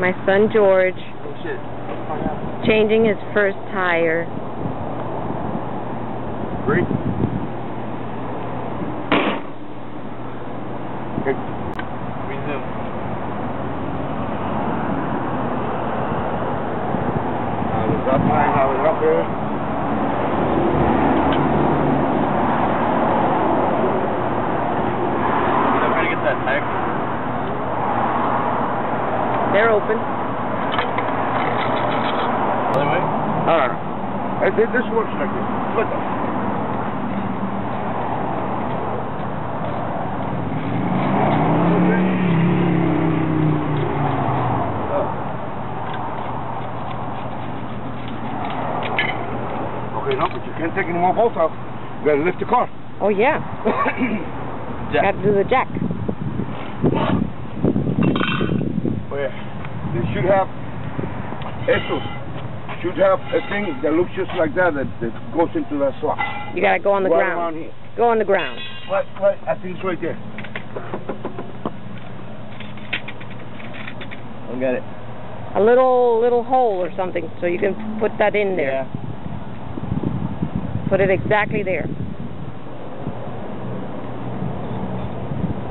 My son George. Oh shit. Changing his first tire. Great. Okay. Resume. That time I was up there. I'm trying to get that tire. They're open. Other way? This works like this. Flip it. Okay, no, but you can't take any more bolts out. You gotta lift the car. Oh yeah. Jack. Got to do the jack. Where? They should have a thing that looks just like that goes into that slot. You gotta go on the Right ground. around here. Go on the ground. Right, I think it's right there. Don't get it. A little hole or something, so you can put that in there. Yeah. Put it exactly there.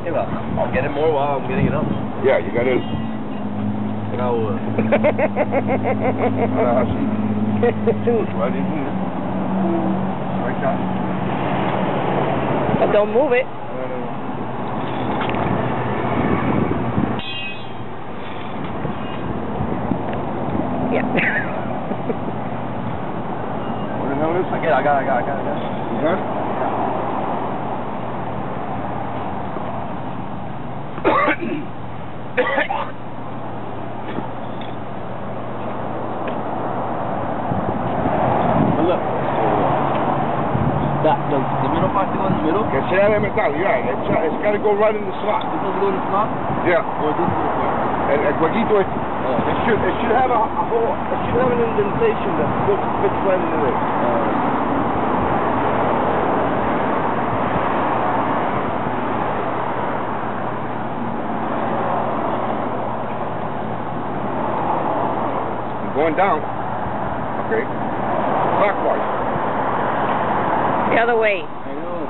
Hey, well, I'll get it more while I'm getting it up. Yeah, you gotta. Now, Right in here. Right down. But don't move it. Yeah. What the hell is it? I got it. You got it? Look. The middle part to go in the middle? Que sea de metal, yeah. It's got to go right in the slot. This doesn't go in the slot? Yeah. Or this is the part? El huequito este. Oh. It should have a hole. It should have an indentation that fits right into there. I'm going down. Okay. Clockwise. The other way. I know,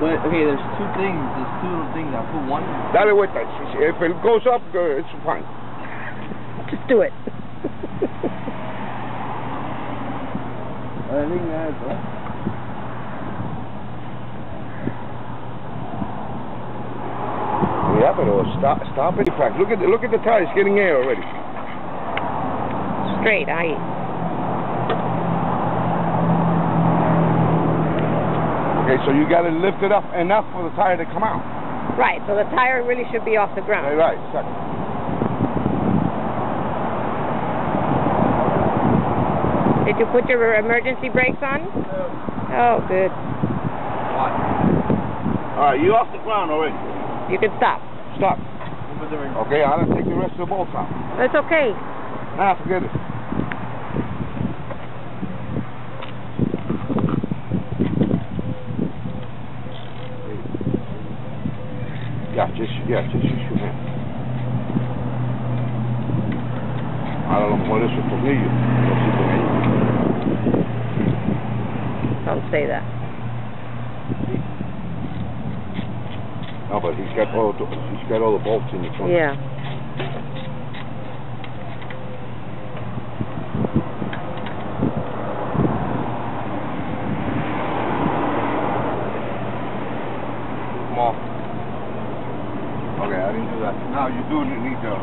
but okay, there's two things. There's two little things. I put one. Dale vuelta. If it goes up, it's fine. Just do it. I think that's Yeah, but stop it. Look at the tires getting air already. Straight, Okay, so you got to lift it up enough for the tire to come out. Right, so the tire really should be off the ground. Right, exactly. Did you put your emergency brakes on? Oh, good. All right, you off the ground already. You can stop. Stop. Okay, I'll take the rest of the bolts out. It's okay. Nah, forget it. Just use your hand. Ahora a lo mejor eso es tornillo. Don't say that. No, but he's got all the bolts in the front. Yeah. Come on. Okay, I didn't do that. Now you do need to.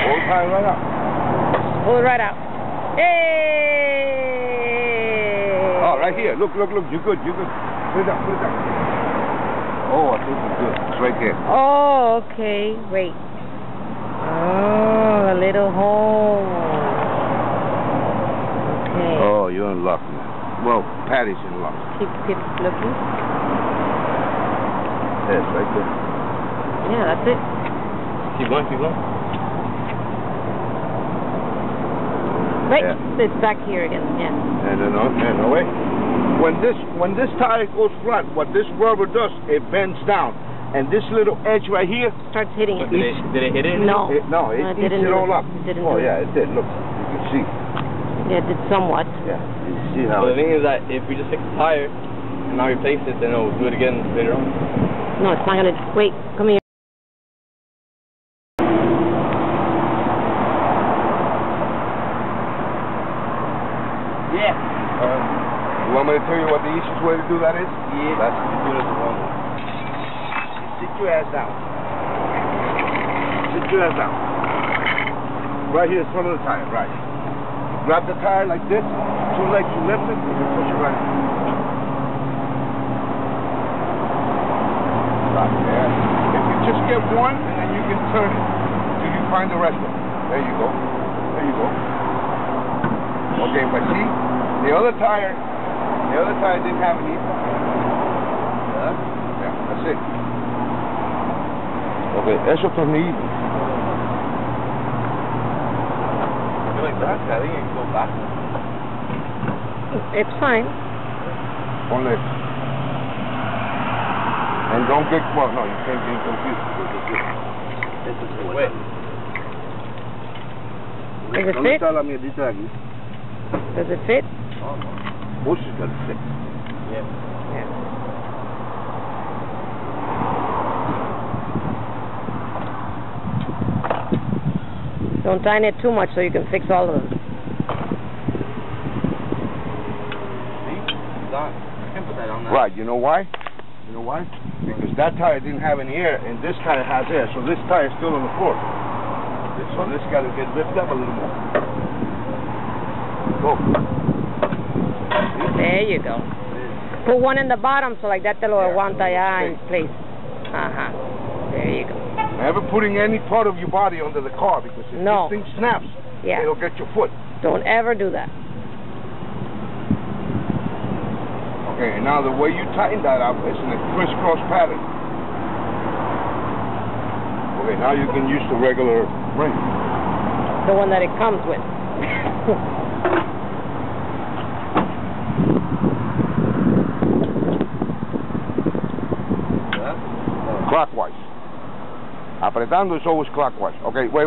Hold tight right out. Pull it right out. Hey! Oh, right here. Look. You're good. Put it down. Oh, I think it's good. It's right there. Oh, okay. Wait. Oh, a little hole. Okay. Oh, you're in luck, man. Well, Patty's in luck. Keep looking. Yes, right there. Yeah, that's it. Keep going. Right. Yeah. It's back here again. Yeah. No way. When this tire goes flat, what this rubber does, it bends down. and this little edge right here. Starts hitting it. Did it hit it? No. It it eats didn't it all up. It didn't oh, do yeah, it. it did. Look, you can see. Yeah, it did somewhat. Yeah, you see how So the thing is that if we just fix the tire and not replace it, then it'll do it again later on. No, it's not gonna. Wait, come here. Yeah. You want me to tell you what the easiest way to do that is? Yeah. That's to do it the wrong way. Sit your ass down. Sit your ass down. Right here in front of the tire, right. Grab the tire like this, 2 legs you lift it, and you push it right in. Right there. If you just get one, and then you can turn it till you find the rest of it. There you go. There you go. Okay, but see, the other tire didn't have any. Yeah, that's it. Okay, eso tornillo. Like that, I think it can go back. It's fine. Ponle. And don't get, well, no, you can't get confused because this is Wait. Does it ¿Dónde fit? está la mierdita de aquí? Does it fit? Oh, no. Push it, gotta fit. Yeah. Yeah. Don't tighten it too much so you can fix all of them. See? It's on. I can put that on there. Right, you know why? You know why? Because that tire didn't have any air, and this tire has air, so this tire is still on the floor. So this got to get lifted up a little more. Go. There you go. Put one in the bottom so like that te lo aguanta ya in place. Uh-huh. There you go. Never putting any part of your body under the car because if No. this thing snaps, Yeah. it'll get your foot. Don't ever do that. Okay, and now the way you tighten that up is in a crisscross pattern. Okay, now you can use the regular ring. The one that it comes with. Clockwise. Apretando is always clockwise. Okay, wait.